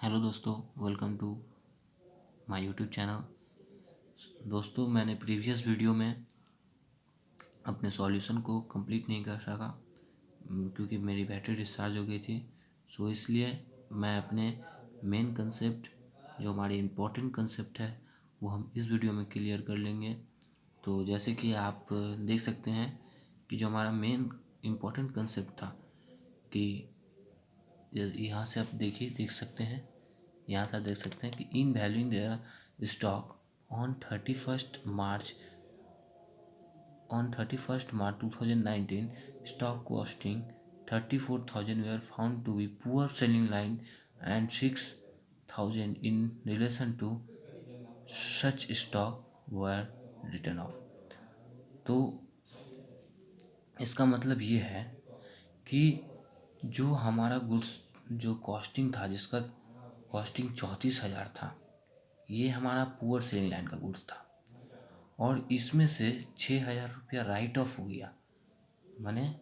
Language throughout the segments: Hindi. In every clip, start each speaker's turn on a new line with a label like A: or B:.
A: हेलो दोस्तों, welcome to my YouTube channel. दोस्तों, मैंने प्रीवियस वीडियो में अपने सॉल्यूशन को कंप्लीट नहीं कर सका क्योंकि मेरी बैटरी डिस्चार्ज हो गई थी। सो इसलिए मैं अपने मेन कंसेप्ट, जो हमारी इम्पोर्टेंट कंसेप्ट है, वो हम इस वीडियो में क्लियर कर लेंगे। तो जैसे कि आप देख सकते हैं कि जो हमारा मेन इम्पोर्टेंट कंसेप्ट था कि यहाँ से आप देख सकते हैं, यहाँ से आप देख सकते हैं कि in valuing their stock on 31st March 2019, stock costing 34,000 were found to be poor selling line and 6,000 in relation to such stock were written off। तो इसका मतलब ये है कि जो हमारा गुड्स जो कॉस्टिंग था, जिसका कॉस्टिंग 34,000 था, ये हमारा पुअर सेलिंग लाइन का गुड्स था और इसमें से 6,000 रुपया राइट ऑफ हो गया। माने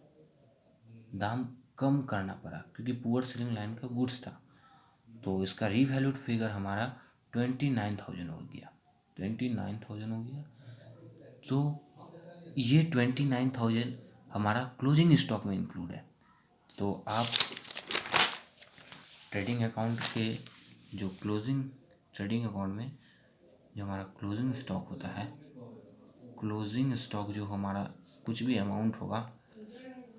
A: दाम कम करना पड़ा क्योंकि पुअर सेलिंग लाइन का गुड्स था। तो इसका रीवैल्यूड फिगर हमारा 29,000 हो गया। 29,000 हो गया। तो ये 29,000 हमारा क्लोजिंग स्टॉक में इंक्लूड है। तो आप ट्रेडिंग अकाउंट के जो ट्रेडिंग अकाउंट में जो हमारा क्लोजिंग स्टॉक होता है, क्लोजिंग स्टॉक जो हमारा कुछ भी अमाउंट होगा,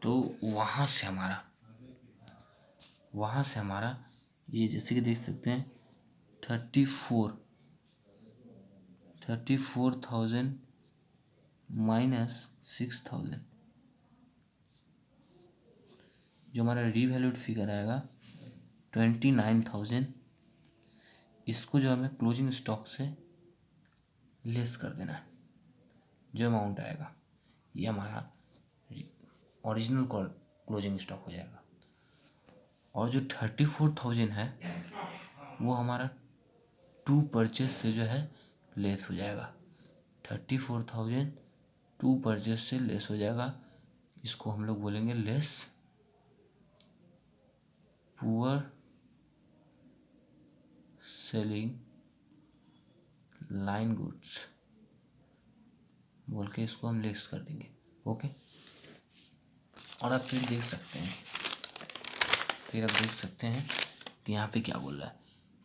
A: तो वहाँ से हमारा ये जैसे कि देख सकते हैं 34,000 माइनस 6,000, जो हमारा रीवैल्यूड फिगर आएगा 29,000। इसको जो हमें क्लोजिंग स्टॉक से लेस कर देना है, जो अमाउंट आएगा ये हमारा ओरिजिनल क्लोजिंग स्टॉक हो जाएगा। और जो 34,000 है वो हमारा टू परचेज से जो है लेस हो जाएगा। 34,000 टू परचेज से लेस हो जाएगा। इसको हम लोग बोलेंगे less poor selling line goods बोल के इसको हम लेस कर देंगे। ओके। और आप फिर देख सकते हैं कि यहाँ पे क्या बोल रहा है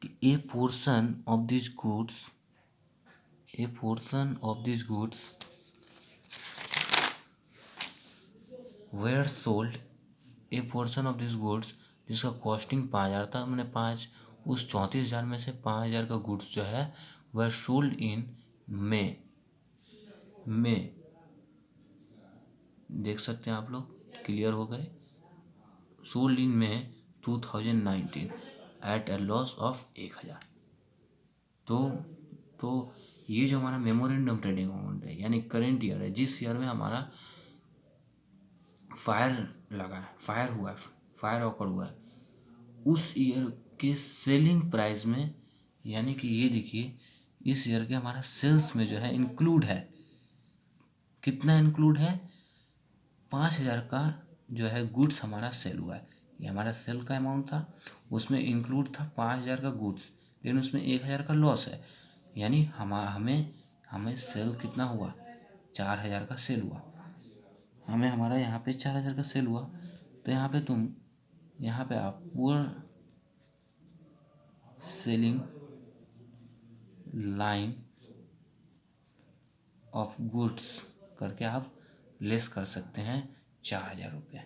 A: कि a portion of this goods were sold. A portion of this goods जिसका कॉस्टिंग 5,000 था, मैंने उस 34,000 में से 5,000 का गुड्स जो है वह सोल्ड इन मे देख सकते हैं आप लोग, क्लियर हो गए। Sold in May 2019 at a loss of 1,000। तो ये जो हमारा मेमोरेंडम ट्रेडिंग अकाउंट है, यानी करेंट ईयर है, जिस ईयर में हमारा फायर ऑकर हुआ है, उस ईयर के सेलिंग प्राइस में, यानी कि ये देखिए इस ईयर के हमारा सेल्स में जो है इंक्लूड है, कितना इंक्लूड है, 5,000 का जो है गुड्स हमारा सेल हुआ है। ये हमारा सेल का अमाउंट था, उसमें इंक्लूड था 5,000 का गुड्स, लेकिन उसमें 1,000 का लॉस है। यानी हमें सेल कितना हुआ, 4,000 का सेल हुआ। हमारा यहाँ पे 4,000 का सेल हुआ। तो यहाँ पे आप poor selling line of goods करके आप लेस कर सकते हैं 4,000 रुपये।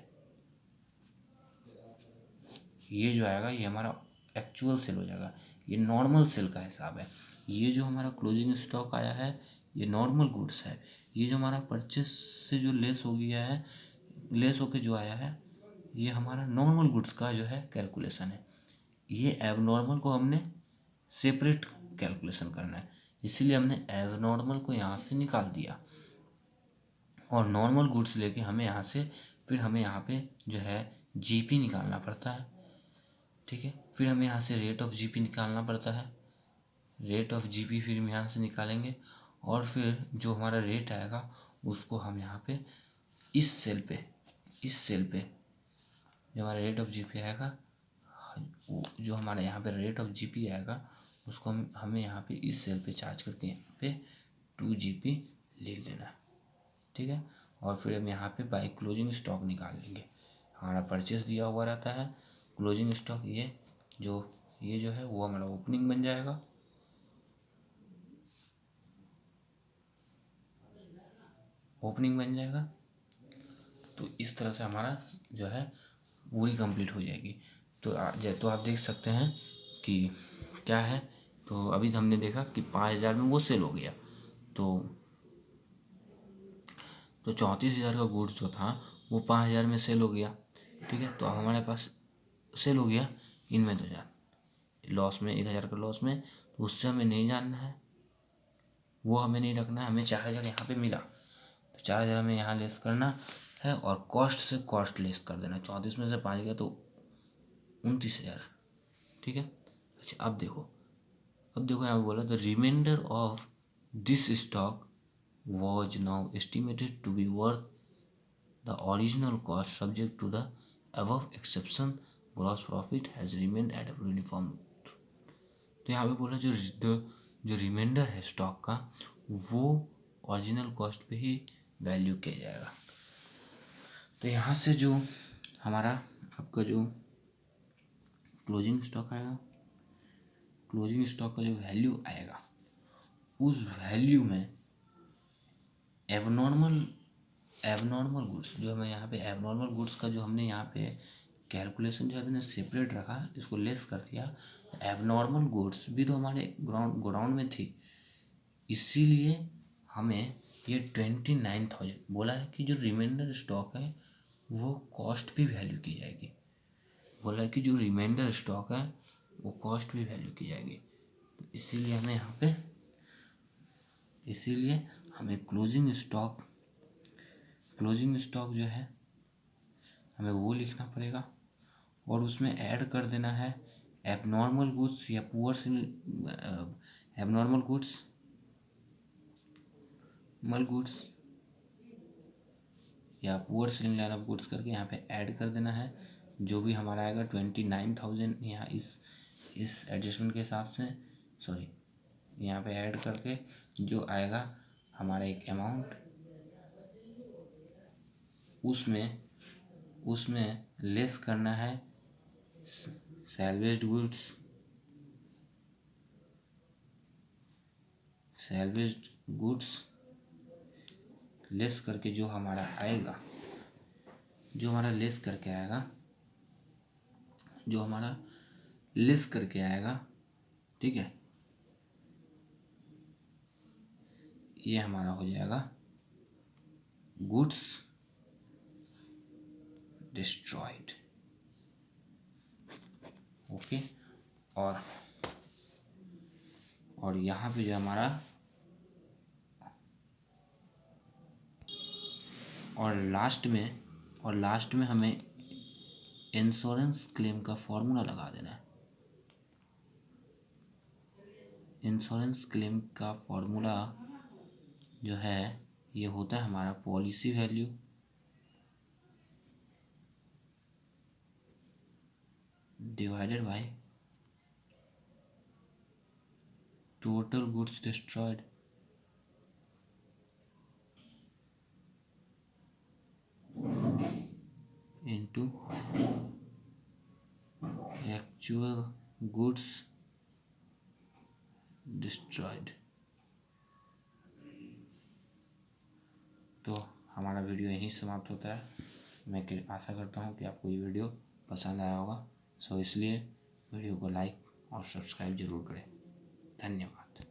A: ये जो आएगा ये हमारा एक्चुअल सेल हो जाएगा। ये नॉर्मल सेल का हिसाब है। ये जो हमारा क्लोजिंग स्टॉक आया है ये नॉर्मल गुड्स है। ये जो हमारा परचेस से जो लेस हो गया है, लेस होके जो आया है, ये हमारा नॉर्मल गुड्स का जो है कैलकुलेशन है। ये एबनॉर्मल को हमने सेपरेट कैलकुलेशन करना है, इसीलिए हमने एबनॉर्मल को यहाँ से निकाल दिया और नॉर्मल गुड्स लेके हमें यहाँ पे जो है जीपी निकालना पड़ता है। ठीक है, फिर हमें यहाँ से रेट ऑफ जीपी निकालना पड़ता है। रेट ऑफ जीपी फिर हम यहाँ से निकालेंगे और फिर जो हमारा रेट आएगा उसको हम यहाँ पे इस सेल पे जो हमारा रेट ऑफ जीपी आएगा जो हमारे यहाँ पे रेट ऑफ जीपी आएगा उसको हमें यहाँ पे इस सेल पे चार्ज करके यहाँ पे 2 जीपी लिख देना है, ठीक है। और फिर हम यहाँ पे बाय क्लोजिंग स्टॉक निकाल लेंगे। हमारा परचेस दिया हुआ रहता है, क्लोजिंग स्टॉक ये जो है वो हमारा ओपनिंग बन जाएगा, ओपनिंग बन जाएगा। तो इस तरह से हमारा जो है पूरी कंप्लीट हो जाएगी। तो आप देख सकते हैं कि क्या है। तो अभी हमने देखा कि 5,000 में वो सेल हो गया। तो 34,000 का गुड्स जो था वो 5,000 में सेल हो गया, ठीक है। तो अब हमारे पास सेल हो गया इनमें 2,000 लॉस में, 1,000 का लॉस में। तो उससे हमें नहीं जानना है, वो हमें नहीं रखना है। हमें 4,000 यहाँ पे मिला तो 4,000 हमें यहाँ लेस करना है और कॉस्ट से कॉस्ट लेस कर देना। 34 में से 5 गया तो 29,000, ठीक है। अच्छा अब देखो यहाँ पे बोला the reminder of this stock was now estimated to be worth the original cost subject to the above exception gross profit has remained at uniform. तो यहाँ पे बोला जो रिमाइंडर है स्टॉक का वो ओरिजिनल कॉस्ट पे ही वैल्यू किया जाएगा। तो यहाँ से जो हमारा आपका जो क्लोजिंग स्टॉक आएगा, क्लोजिंग स्टॉक का जो वैल्यू आएगा उस वैल्यू में एबनॉर्मल गुड्स जो हमें यहाँ पे एबनॉर्मल गुड्स का जो हमने यहाँ पे कैलकुलेशन जो हमने सेपरेट रखा, इसको लेस कर दिया। एबनॉर्मल गुड्स भी तो हमारे गोडाउन में थी, इसीलिए हमें ये 29,000 बोला है कि जो रिमाइंडर स्टॉक है वो कॉस्ट भी वैल्यू की जाएगी। बोला है कि जो रिमाइंडर स्टॉक है वो कॉस्ट भी वैल्यू की जाएगी। तो इसीलिए हमें यहाँ पे क्लोजिंग स्टॉक जो है हमें वो लिखना पड़ेगा और उसमें ऐड कर देना है एबनॉर्मल गुड्स या एबनॉर्मल गुड्स या poor selling line of goods करके यहाँ पे ऐड कर देना है। जो भी हमारा आएगा 29,000 यहाँ इस एडजस्टमेंट के हिसाब से, सॉरी, यहाँ पे ऐड करके जो आएगा हमारा एक अमाउंट उसमें लेस करना है सैल्वेज्ड गुड्स लेस करके जो हमारा लेस करके आएगा, ठीक है। ये हमारा हो जाएगा गुड्स डिस्ट्रॉयड, ओके। और यहाँ पे जो हमारा और लास्ट में हमें इंश्योरेंस क्लेम का फॉर्मूला लगा देना है। इंश्योरेंस क्लेम का फॉर्मूला जो है ये होता है हमारा policy value divided by total goods destroyed into actual goods destroyed। तो हमारा वीडियो यहीं समाप्त होता है। मैं आशा करता हूँ कि आपको ये वीडियो पसंद आया होगा। इसलिए वीडियो को लाइक और सब्सक्राइब ज़रूर करें। धन्यवाद।